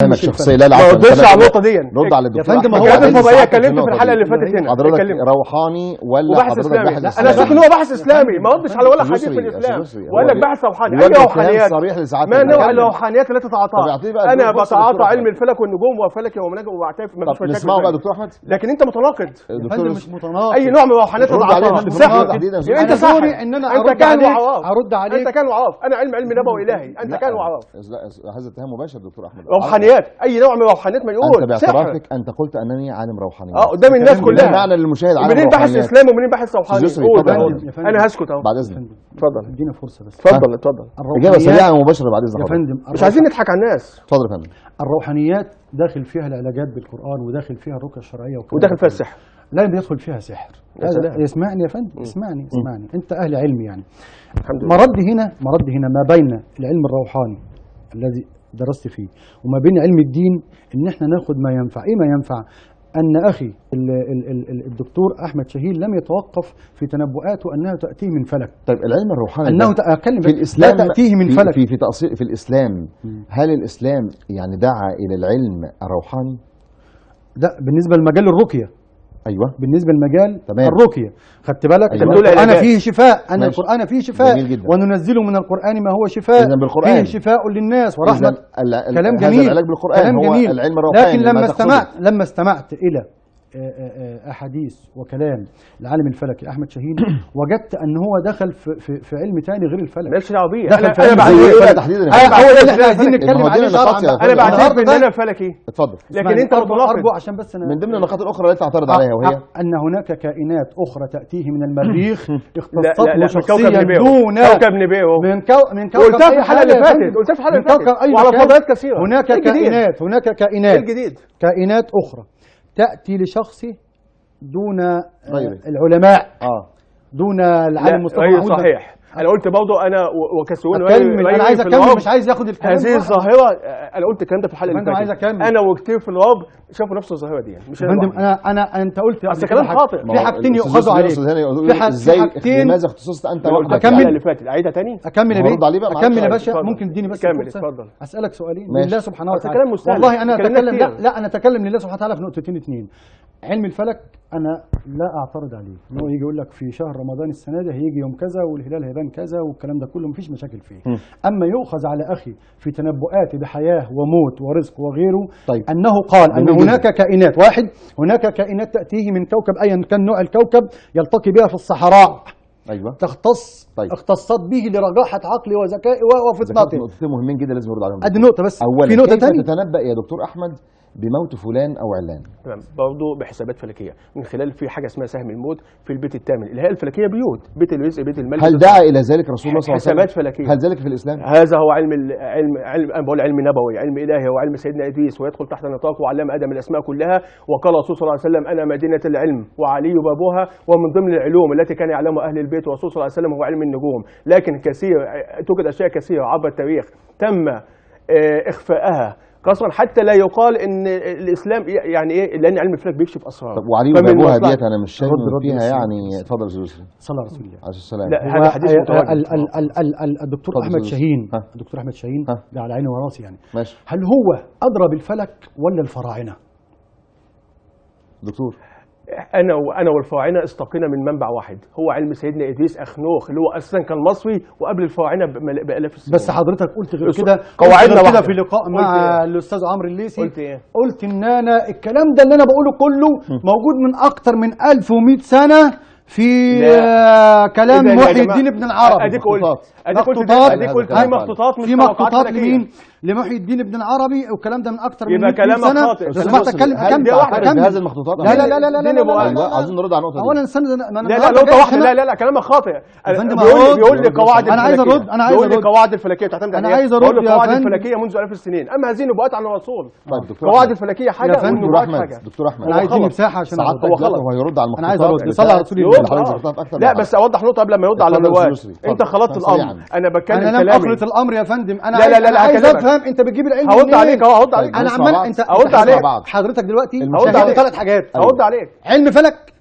فهمك شخصيا. لا ما ردش على النقطه دي. رد على الدكتور يا فندم. هو القيادات الفضائيه اتكلمت في الحلقه اللي فاتت هنا. حضرتك روحاني ولا وباحث حضرتك اسلامي؟ باحث لا اسلامي؟ انا شايف ان هو باحث اسلامي، ما ردش على ولا حديث في الاسلام وقال لك باحث روحاني. اي روحانيات؟ ما نوع الروحانيات التي تتعاطاها؟ انا بتعاطى علم الفلك والنجوم وفلكي ومناجم وبعترف ما فيش مشاكل. نسمعه بقى دكتور احمد. لكن انت متناقض. الدكتور مش متناقض. اي نوع من الروحانيات تتعاطاها؟ انت ساحر. ان انا انت كان وعراف. ارد عليك. انت كان وعراف. انا علم نبوي الهي. انت كان وعراف. لا هذا اتهام مباشر دكتور احمد. روحانيات، اي نوع من الروحانيات ما يقول. انت باعترافك انت قلت انني عالم روحاني. قدام الناس كلها. معنى للمشاهد عالم روحاني. منين باحث اسلامي ومنين باحث روحاني؟ انا هسكت اهو. بعد اذنك. اتفضل. ادينا فرصه بس. اتفضل. اجابه سريعه ومباشره بعد اذنك يا فندم. مش عايزين نضحك على الناس. اتفضل يا فندم. الروحانيات داخل فيها العلاجات بالقران، وداخل فيها الرقيه الشرعيه، وداخل فيها السحر. لا بيدخل فيها سحر. اسمعني يا فندم، اسمعني. انت اهل علم يعني. الحمد لله. مرد هنا ما بين العلم الروحاني الذي درست فيه وما بين علم الدين ان احنا ناخد ما ينفع. ايه ما ينفع؟ ان اخي الدكتور احمد شاهين لم يتوقف في تنبؤاته انها تاتيه من فلك. طيب العلم الروحاني انه اتكلم في الاسلام لا تاتيه من فلك. في تأصيل في الاسلام. هل الاسلام يعني دعا الى العلم الروحاني؟ ده بالنسبه لمجال الرقيه. ايوه بالنسبه لمجال تمام. الرقيه. خدت بالك؟ أيوة. القرآن فيه شفاء. ان القرآن فيه شفاء. جميل جدا. وننزله من القرآن ما هو شفاء. إذن بالقرآن فيه شفاء للناس ورحمه. هذا كلام جميل. العلاج بالقرآن كلام هو جميل. العلم الروحاني. لكن لما استمعت الى احاديث وكلام العالم الفلكي احمد شاهين وجدت ان هو دخل في علم ثاني غير الفلك. مالكش دعوه بيه. انا بعتبر اللي احنا عايزين نتكلم عليه شرعا. انا بعتبر ان انا فلكي. اتفضل. لكن انت ارجو عشان بس من ضمن النقاط الاخرى التي تعترض عليها وهي ان هناك كائنات اخرى تاتيه من المريخ اختصت له شخصيا دون كوكب نبيهو من كوكب. قلتها في الحلقه اللي فاتت. قلتها في الحلقه اللي فاتت وعلى فضائيات كثيره. هناك كائنات الجديد كائنات اخرى تاتي لشخصه دون غيره. العلماء دون العالم مصطفى محمود. صحيح. انا قلت برضه انا وكسوون انا عايز اكمل. مش عايز ياخد الكلام. هذه الظاهره انا قلت الكلام ده في الحلقه اللي فاتت. انا وكتير في الغرب شافوا نفس الظاهره دي. مش فندم انت قلت اصل كلام خاطئ. في حاجتين يؤخذوا عليك. ازاي لماذا اختصصت انت اكمل اللي فاتت اعيدها تاني. اكمل يا بيه. اكمل يا باشا. فضل. ممكن اديني بس كمل. فرصه اتفضل. اسالك سؤالين ماشي. لله سبحانه وتعالى. كلام مستهلك. والله انا اتكلم لا انا اتكلم لله سبحانه وتعالى في نقطتين اتنين. علم الفلك انا لا اعترض عليه. ان هو يجي يقول لك في شهر رمضان السنه دي هيجي يوم كذا والهلال هيبان كذا والكلام ده كله مفيش مشاكل فيه. اما يؤخذ على اخي في تنبؤاته بحياه وموت ورزق وغيره. طيب. انه قال ان هناك كائنات هناك كائنات تاتيه من كوكب ايا كان نوع الكوكب يلتقي بها في الصحراء. ايوه تختص. طيب. اختصت به لرجاحه عقلي وذكائي وفطنته. نقطتين مهمين جدا لازم نرد عليهم. ادي نقطه بس. اولا في نقطه كيف ثانيه تتنبأ يا دكتور احمد بموت فلان او علان؟ تمام. برضه بحسابات فلكيه من خلال في حاجه اسمها سهم الموت في البيت الثامن اللي هي الفلكيه بيت الرزق بيت المال. هل دعا الى ذلك رسول الله صلى الله عليه وسلم؟ حسابات فلكيه. هل ذلك في الاسلام؟ هذا هو علم انا بقول علم نبوي، علم الهي، وعلم سيدنا ادريس، ويدخل تحت نطاق وعلم ادم الاسماء كلها. وقال الرسول صلى الله عليه وسلم انا مدينه العلم وعلي بابها. ومن ضمن العلوم التي كان يعلمها اهل البيت والرسول صلى الله عليه وسلم هو علم النجوم. لكن توجد اشياء كثيره عبر التاريخ تم اخفاءها قصرا حتى لا يقال ان الاسلام يعني ايه، لان علم الفلك بيكشف اسرار. طب وعلي وابوها ديت انا مش شايف فيها يعني. اتفضل يا زوزي. صلى الله عليه وسلم. عليه السلام. لا هذا حديث متواجد. الدكتور احمد شاهين ده على عيني وراسي يعني. ماشي. هل هو ادرى بالفلك ولا الفراعنه؟ دكتور انا والفراعنه استقينا من منبع واحد هو علم سيدنا ادريس اخنوخ اللي هو اساسا كان مصري وقبل الفراعنه بالاف السنين. بس حضرتك قلت غير كده. قواعدنا كده في لقاء مع الاستاذ عمرو الليثي. قلت ايه؟ قلت ان انا الكلام ده اللي انا بقوله كله موجود من اكتر من 1100 سنه في كلام محي الدين ابن العربي. اديك قلت في مخطوطات. في مخطوطات لمين؟ لمحي الدين ابن العربي والكلام ده من اكتر من 100 سنه. يبقى كلامك خاطئ. سمعت اتكلم بهذه المخطوطات. لا عايزين نرد على النقطه دي. اولا استنى لا نقطه واحده. لا كلامك خاطئ. بيقول لي قواعد انا عايز ارد. بيقول لي قواعد الفلكيه تعتمد على انا عايز ارد يا قواعد الفلكيه منذ الاف السنين. اما هذه النبوءات عن الرسول. طيب قواعد الفلكيه حاجه والنبوءات حاجه. دكتور احمد انا عايزيني مساحه عشان هو هيرد على المخطوطات. انا عايز ارد. صلى على رسول الله. لا بس اوضح نقطه قبل ما يرد على الروايات. انت خلطت الامر. انا بتكلم كلامي. انا لم اخلط الامر يا فندم. انا لا عايز افهم انت بتجيب العلم هرد عليك اهو. هرد عليك. انا عمال انت هرد عليك. حضرتك دلوقتي هرد عليك 3 حاجات. هرد عليك. علم فلك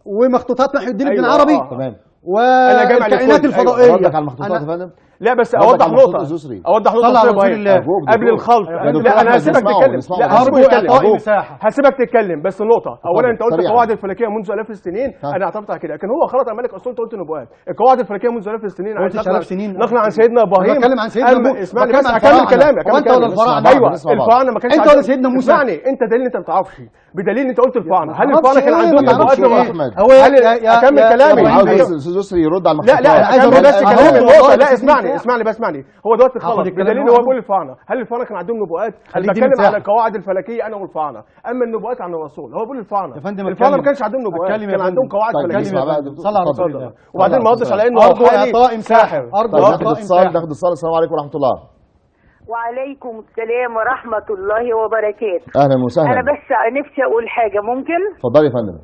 ومخطوطات محي الدين ابن العربي تمام. والكائنات الفضائيه. ردك على المخطوطات يا فندم. لا بس ردك اوضح على مقصود نقطه الزسري. اوضح صلى نقطه على يا رسول ابراهيم الله. أرجوك قبل دكتور. الخلط. يا دكتور لا انا أحمد، هسيبك نسمعه، تتكلم. نسمعه. لا أرجو هسيبك أرجو تتكلم. إعطائي مساحة. هسيبك تتكلم بس نقطه. اولا انت قلت سريعاً. القواعد الفلكيه منذ الاف السنين، ها. انا اعترفت على كده، لكن هو خلط الملك اصول. انت قلت نبوات. القواعد الفلكيه منذ الاف السنين ما قلتش آلاف سنين. نقلا عن سيدنا ابراهيم. أنا بتكلم عن سيدنا موسى. اسمعني بتكلم بس عن اكمل الفراعنة. كلامي. هو أنت ولا الفراعنة؟ ايوه نسمع بعض. الفراعنه ما كانش أنت عندهم- ولا سيدنا موسى؟ اسمعني انت دليل انت ما بتعرفش، بدليل انت قلت الفراعنه. هل ما الفراعنه كان تعرفش عندهم إيه، ما نبوات تعرفش لغة؟ أحمد. هو هل اكمل كلامي؟ عاوز أيوة. بس استاذ يسري يرد على لا لا المحطات. اكمل بس أنا كلامي هرد النقطه. والله لا بس اسمعني ساعة. اسمعني بس اسمعني. هو دلوقتي هاخد خلط الكلام بدليل ان واحد. هو بيقول الفراعنه. هل الفراعنه كان عندهم نبوات؟ انا خليك دي بتكلم مساحة. على القواعد الفلكيه انا والفراعنه، اما النبوات عن الرسول. هو بيقول الفراعنه. يا فندم الفراعنه ما أتكلم. كانش عندهم نبوات، أتكلم يا كان عندهم فندم. قواعد طيب، فلكيه. نسمع بقى دكتور. صلى على رسول اتفضل. الله. وبعدين ما ردش على انه أرجو إعطائي مساحة. أرجو طيب ناخد إعطائي اتصال، مساحة. ناخد اتصال. السلام عليكم ورحمه الله. وعليكم السلام ورحمة الله وبركاته. اهلا وسهلا. أنا بس نفسي أقول حاجة ممكن؟ اتفضلي يا فندم.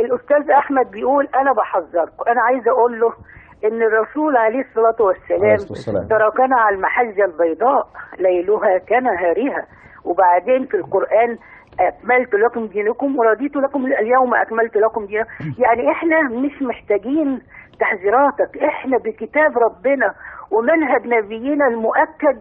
الأستاذ أحمد بيقول أنا بحذركم، أنا عايزة أقول له إن الرسول عليه الصلاة عليه والسلام الصلاة والسلام. تركنا على المحجة البيضاء ليلها كنهارها. وبعدين في القرآن أكملت لكم دينكم ورضيت لكم اليوم أكملت لكم دينكم. يعني إحنا مش محتاجين تحذيراتك، إحنا بكتاب ربنا ومنهج نبينا المؤكد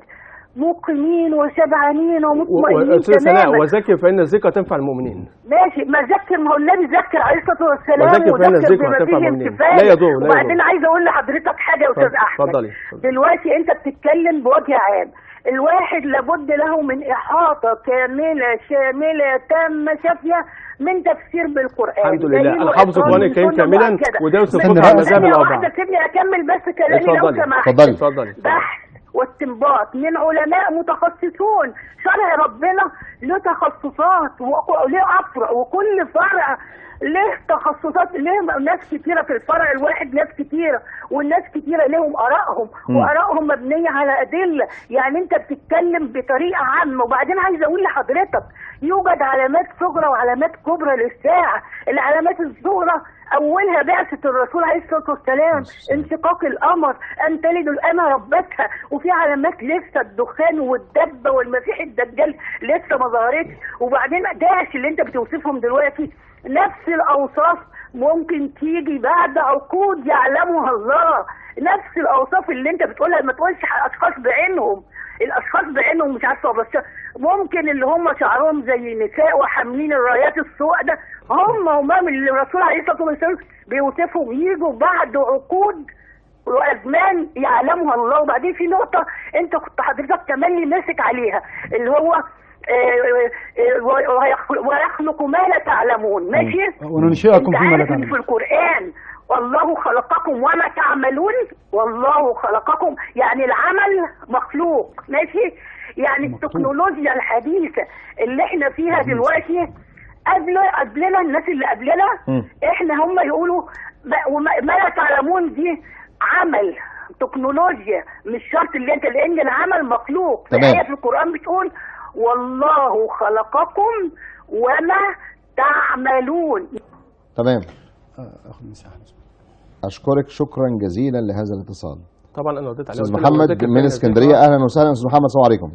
مقيمين وشبعانين ومطمئنين تماما. وذكر فان الذكر تنفع المؤمنين. ماشي، ما ذكر، ما هو النبي ذكر عليه الصلاه والسلام وذكر فإن الذكر بما تنفع فيه المؤمنين. انتفاع. لا يضر، لا وبعدين يضر. عايزه اقول لحضرتك حاجه يا استاذ احمد. اتفضلي. دلوقتي انت بتتكلم بوجه عام، الواحد لابد له من احاطه كامله شامله تامه شافيه من تفسير بالقران. الحمد لله. دليل انا حافظ وإقرار القرآن الكريم سنة كاملا مؤكدة. ودرس بس الفقه على ثانية المذاهب الاربعه. واحدة، سيبني اكمل بس كلامي لو اتفضلي. سمحت. اتفضلي. اتفضلي. بحث واستنباط من علماء متخصصون. شرع ربنا له تخصصات وله افرع، وكل فرع له تخصصات، له ناس كتيره في الفرع الواحد، ناس كتيره، والناس كتيره لهم ارائهم، وارائهم مبنيه على ادله. يعني انت بتتكلم بطريقه عامه. وبعدين عايزه اقول لحضرتك يوجد علامات صغرى وعلامات كبرى للساعه. العلامات الصغرى اولها بعثه الرسول عليه الصلاه والسلام، انشقاق القمر، ان تلد الامه ربتها. وفي علامات لسه الدخان والدبه والمسيح الدجال لسه ما ظهرتش. وبعدين داعش اللي انت بتوصفهم دلوقتي نفس الاوصاف ممكن تيجي بعد عقود يعلمها الله. نفس الاوصاف اللي انت بتقولها، ما تقولش اشخاص بعينهم. الاشخاص بعينهم مش عارفه، بس ممكن اللي هم شعرهم زي النساء وحاملين الرايات السوداء هم اللي الرسول عليه الصلاه والسلام بيوصفهم يجوا بعد عقود وازمان يعلمها الله. وبعدين في نقطه انت كنت حضرتك تملي ماسك عليها، اللي هو ويخلق ما لا تعلمون. ماشي، وننشئكم انت فيما لا عارف ان في تعلمون. القرآن والله خلقكم وما تعملون، والله خلقكم يعني العمل مخلوق. ماشي، يعني التكنولوجيا الحديثة اللي احنا فيها دلوقتي قبلنا الناس اللي قبلنا احنا هم يقولوا ما لا تعلمون دي عمل تكنولوجيا، مش شرط اللي انت، لان العمل مخلوق. في تمام. آية في القرآن بتقول والله خلقكم وما تعملون. تمام. اخذ مساحة. اشكرك شكرا جزيلا لهذا الاتصال. طبعا انا رديت عليه. استاذ محمد من اسكندريه، اهلا وسهلا. استاذ محمد، السلام عليكم.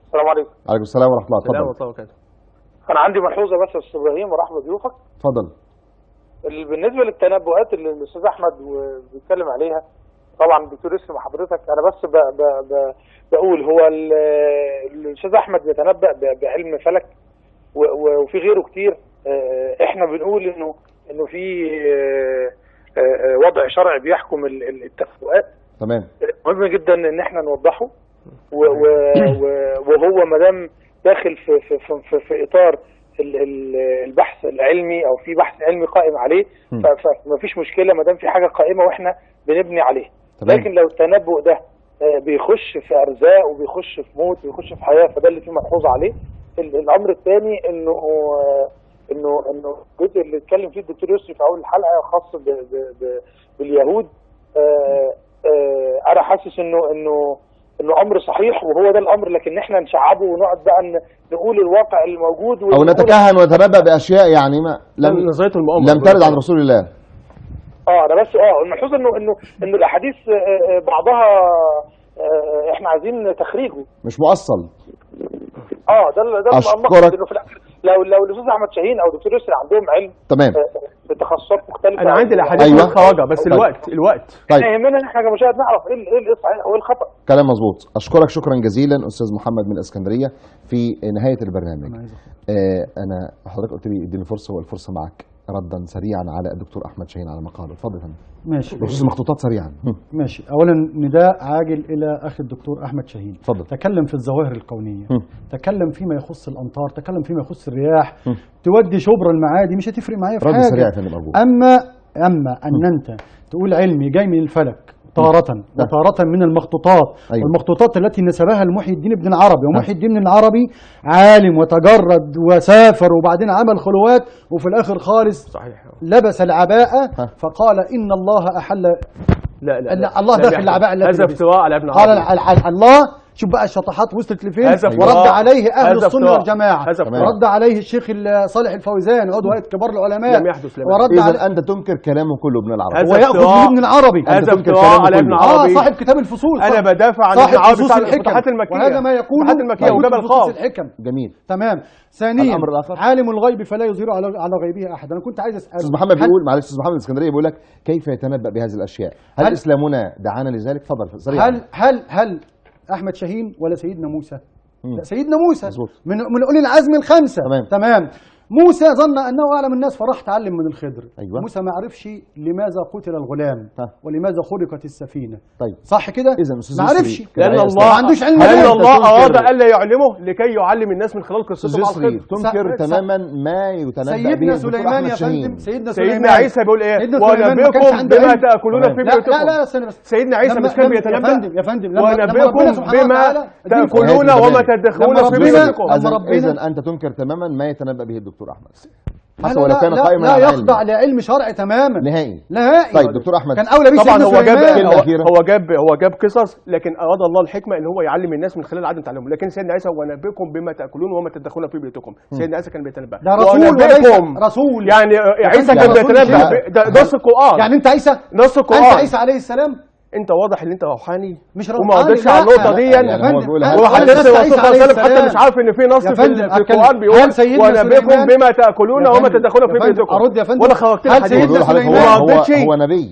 السلام عليكم. عليكم السلام ورحمه الله. السلام اتفضل. ورحمه الله وبركاته. انا عندي ملحوظه بس يا استاذ ابراهيم ورحمه ضيوفك. اتفضل. بالنسبه للتنبؤات اللي الاستاذ احمد بيتكلم عليها، طبعا الدكتور اسم حضرتك، انا بس بقول هو الاستاذ احمد بيتنبأ بعلم فلك وفي غيره كتير. احنا بنقول انه في وضع شرعي بيحكم التنبؤات. تمام. مهم جدا ان احنا نوضحه، وهو ما دام داخل في اطار البحث العلمي او في بحث علمي قائم عليه، فما فيش مشكله ما دام في حاجه قائمه واحنا بنبني عليه. تمام. لكن لو التنبؤ ده بيخش في ارزاق وبيخش في موت وبيخش في حياه، فده اللي فيه ملحوظ عليه. الامر الثاني انه الجزء اللي اتكلم فيه الدكتور يسري في اول الحلقه خاص باليهود، انا حاسس انه امر صحيح وهو ده الامر، لكن احنا نشعبه ونقعد بقى نقول الواقع اللي موجود او نتكهن ونتنبأ باشياء يعني ما نظريه المؤامره لم ترد عن رسول الله. انا بس الملحوظ انه الاحاديث بعضها احنا عايزين تخريجه مش مؤصل. ده أشكرك. انه في الاخر لو الاستاذ احمد شاهين او الدكتور يسري عندهم علم تمام. بتخصصات مختلفه. انا عندي الاحاديث أيوة. متخرجه بس طيب. الوقت طيب احنا يهمنا ان احنا كمشاهد نعرف ايه الصحيح وايه الخطا. كلام مظبوط. اشكرك شكرا جزيلا استاذ محمد من الاسكندريه. في نهايه البرنامج انا حضرتك قلت لي اديني فرصه والفرصه معك ردا سريعا على الدكتور احمد شاهين على مقاله. اتفضل يا فندم. ماشي بخصوص المخطوطات سريعا. ماشي. اولا نداء عاجل الى اخي الدكتور احمد شاهين. اتفضل. تكلم في الظواهر الكونيه، تكلم فيما يخص الامطار، تكلم فيما يخص الرياح. تودي شبرا المعادي مش هتفرق معايا في رد حاجه. سريع يا فندم ارجوك. اما ان انت تقول علمي جاي من الفلك تارة وتارة من المخطوطات. أيوة. والمخطوطات التي نسبها لمحي الدين ابن العربي، ومحي الدين العربي عالم وتجرد وسافر وبعدين عمل خلوات وفي الاخر خالص صحيح لبس العباءة فقال ان الله احل. لا الله داخل العباء التي هذا افتراء على ابن قال عربي. الله. شوف بقى الشطحات وصلت لفين. ورد عليه اهل السنه والجماعه، ورد عليه الشيخ صالح الفوزان عضو هيئه كبار العلماء. لم يحدث ورد اذا انت تنكر كلامه كله ابن العربي. هو ياخذ من ابن العربي. هذا افتراء على ابن عربي. صاحب كتاب الفصول. انا بدافع عن ابن عربي بتاع الفتوحات المكيه، وهذا ما يكون الفتوحات المكيه وجبل الخاف. الحكم. جميل. تمام. ثانيا الامر الاخر عالم الغيب فلا يظهر على غيبه احد. انا كنت عايز اسال استاذ محمد بيقول، معلش استاذ محمد من الاسكندريه بيقول لك كيف يتنبأ بهذه الاشياء؟ هل اسلامنا دعانا لذلك؟ اتفضل سريعا. هل احمد شاهين ولا سيدنا موسى؟ لا سيدنا موسى مزبوط. من اولي العزم الخمسه. تمام. موسى ظن انه اعلم الناس فراح تعلم من الخضر. أيوة. موسى ما عرفش لماذا قتل الغلام ولماذا خلقت السفينه. طيب صح كده؟ اذا ما عرفش لان الله ما عندوش علم. لان الله اراد الا يعلمه لكي يعلم الناس من خلال قصته مع الخضر. تنكر تماما ما يتنبأ به سيدنا سليمان يا فندم. سيدنا عيسى بيقول ايه؟ ونبئكم بما تاكلون في بيوتكم. لا استنى بس. سيدنا عيسى مش كان بيتنبأ؟ يا فندم ونبئكم بما تاكلون وما تدخرون في بيوتكم. اذا انت تنكر تماما ما يتنبأ به الدكتور احمد حتى ولو كان قائما لا يخضع لعلم شرعي تماما نهائي. طيب دكتور احمد كان اولى به. طبعا هو جاب قصص، لكن اراد الله الحكمه ان هو يعلم الناس من خلال عدم تعلمهم. لكن سيدنا عيسى ونبئكم بما تاكلون وما تدخرون في بيوتكم. سيدنا عيسى كان بيتنبأ. ده رسول وليس رسول. يعني عيسى كان بيتنبأ. ده نص القرآن. يعني انت عيسى نص القرآن. انت عيسى عليه السلام انت واضح ان انت روحاني مش روحاني. وما قدرتش على النقطه دي. وحدث الرسول صلى الله عليه وسلم حتى مش عارف ان في نص في القران بيقول ونبئكم بما تاكلون وما تدخرون في بيوتكم. ارد يا فندم. ولا خرجت هل سيدنا سليمان هو نبي؟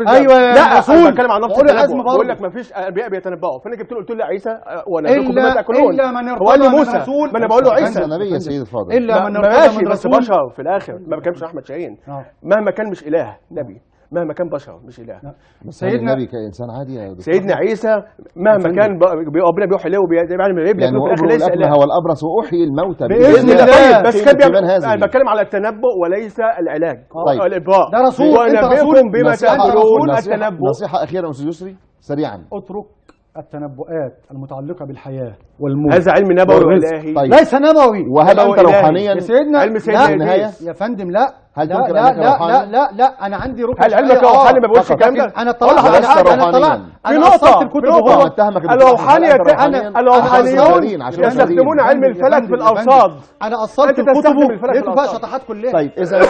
ايوه لا رسول. بتكلم عن نفس التنبؤ. بقول لك ما فيش انبياء بيتنبؤوا. فانا جبت له قلت له عيسى ونبئكم بما تاكلون. الا من هو قال لي موسى. ما انا بقول له عيسى نبي يا سيدي الفاضل. الا من ماشي بس بشر في الاخر. ما بكلمش احمد شاهين. مهما كان مش اله نبي، مهما كان بشر مش اله. سيدنا النبي كإنسان عادي يا دكتور. سيدنا عيسى مهما كان ربنا بيوحي له وبيعمل ايه يعني في الاخر ليس اله. هو الابرص واحيي الموتى باذن الله. بس كان انا بتكلم على التنبؤ وليس العلاج. الابراء ده رسول. ونبئكم بما تاكلون. التنبؤ. نصيحه اخيره استاذ يسري سريعا. اترك التنبؤات المتعلقه بالحياه والموت. هذا علم نبوي والهي. ليس نبوي. وهل انت روحانيا علم سيدنا النهايه يا فندم؟ لا هل لا تنكر لا انك روحاني؟ لا لا لا انا عندي ركن. هل علمك روحاني ما بقولش الكلام ده؟ انا طلعت على حاجه. انا طلعت في نقطه الكتب وهو الروحانيون يستخدمون علم الفلك في الارصاد. انا اصلت الكتب لقيت فيها شطحات كلها. طيب اذا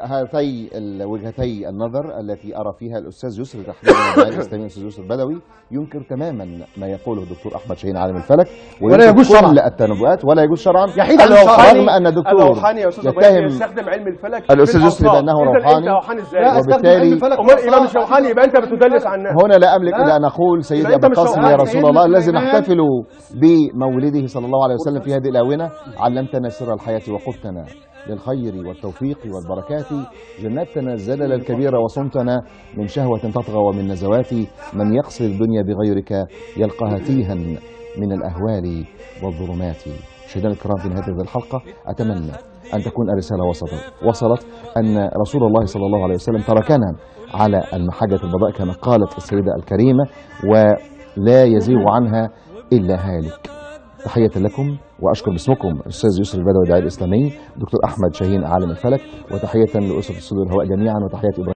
هاتي وجهتي النظر التي ارى فيها الاستاذ يسري تحديدا الاسلامي الاستاذ يسري البدوي ينكر تماما ما يقوله الدكتور احمد شاهين عالم الفلك ولا يجوز شرعا التنبؤات ولا يجوز شرعا. يحيد عن الشرع. رغم ان الدكتور يتهم يستخدم علم الفلك الاستاذ يسري بانه روحاني. وبالتالي يبقى مش روحاني يبقى انت بتدلس عنها. هنا لا املك الا ان اقول سيدي ابو القاسم يا رسول الله الذي نحتفل بمولده صلى الله عليه وسلم في هذه الاونه علمتنا سر الحياه وقفتنا للخير والتوفيق والبركات جنتنا الزلل الكبيرة وصمتنا من شهوة تطغى ومن نزوات من يقصد الدنيا بغيرك يلقاها تيها من الأهوال والظلمات. مشاهدينا الكرام في نهاية هذه الحلقة أتمنى أن تكون الرسالة وصلت أن رسول الله صلى الله عليه وسلم تركنا على المحجة البيضاء كما قالت السيدة الكريمة ولا يزيغ عنها إلا هالك. تحية لكم وأشكر باسمكم الأستاذ يسري البدوي الداعية الإسلامي، دكتور أحمد شاهين عالم الفلك، وتحية لأسرة استوديو الهواء جميعا، وتحية